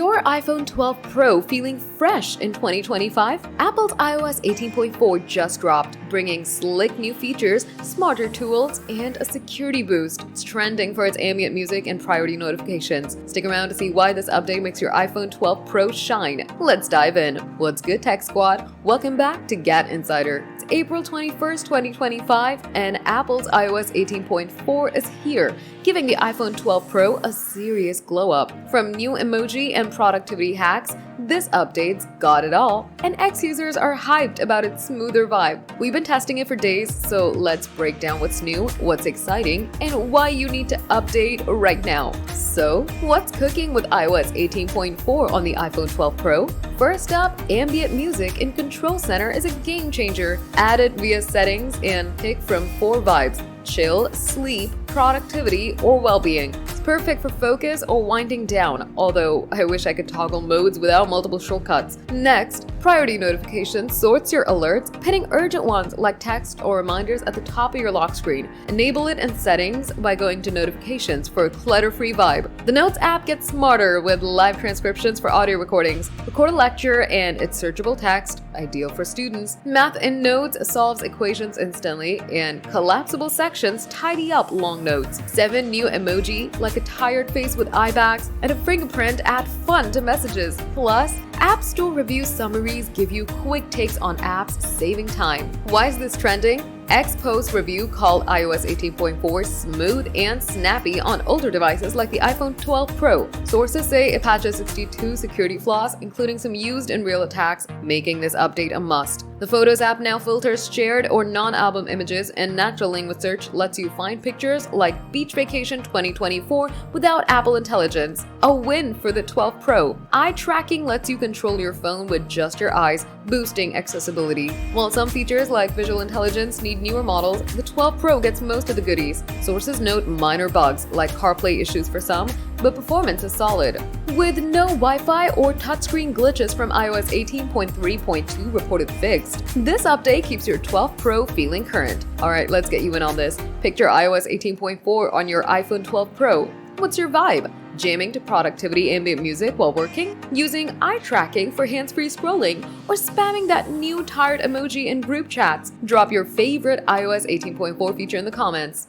your iPhone 12 Pro feeling fresh in 2025? Apple's iOS 18.4 just dropped, bringing slick new features, smarter tools, and a security boost. It's trending for its ambient music and priority notifications. Stick around to see why this update makes your iPhone 12 Pro shine. Let's dive in. What's good, Tech Squad? Welcome back to GadInsider. It's April 21st, 2025, and Apple's iOS 18.4 is here, giving the iPhone 12 Pro a serious glow-up. From new emoji and productivity hacks, this update's got it all, and X-users are hyped about its smoother vibe. We've been testing it for days, so let's break down what's new, what's exciting, and why you need to update right now. So, what's cooking with iOS 18.4 on the iPhone 12 Pro? First up, ambient music in Control Center is a game changer. Add it via settings and pick from 4 vibes: chill, sleep, productivity, or well-being. It's perfect for focus or winding down, although I wish I could toggle modes without multiple shortcuts. Next, priority notifications sorts your alerts, pinning urgent ones like text or reminders at the top of your lock screen. Enable it in settings by going to notifications for a clutter-free vibe. The Notes app gets smarter with live transcriptions for audio recordings. Record a lecture and it's searchable text, ideal for students. Math in Notes solves equations instantly, and collapsible sections tidy up long notes. 7 new emoji like a tired face with eye bags and a fingerprint add fun to messages. Plus, App Store review summaries give you quick takes on apps, saving time. Why is this trending? X-Post review called iOS 18.4 smooth and snappy on older devices like the iPhone 12 Pro. Sources say it patches 62 security flaws, including some used in real attacks, making this update a must. The Photos app now filters shared or non-album images, and natural language search lets you find pictures like Beach Vacation 2024 without Apple Intelligence. A win for the 12 Pro. Eye tracking lets you control your phone with just your eyes, boosting accessibility. While some features like visual intelligence need newer models, the 12 Pro gets most of the goodies. Sources note minor bugs like CarPlay issues for some, but performance is solid. With no Wi-Fi or touchscreen glitches from iOS 18.3.2 reported fixed, this update keeps your 12 Pro feeling current. Alright, let's get you in on this. Picture iOS 18.4 on your iPhone 12 Pro. What's your vibe? Jamming to productivity ambient music while working? Using eye tracking for hands-free scrolling? Or spamming that new tired emoji in group chats? Drop your favorite iOS 18.4 feature in the comments.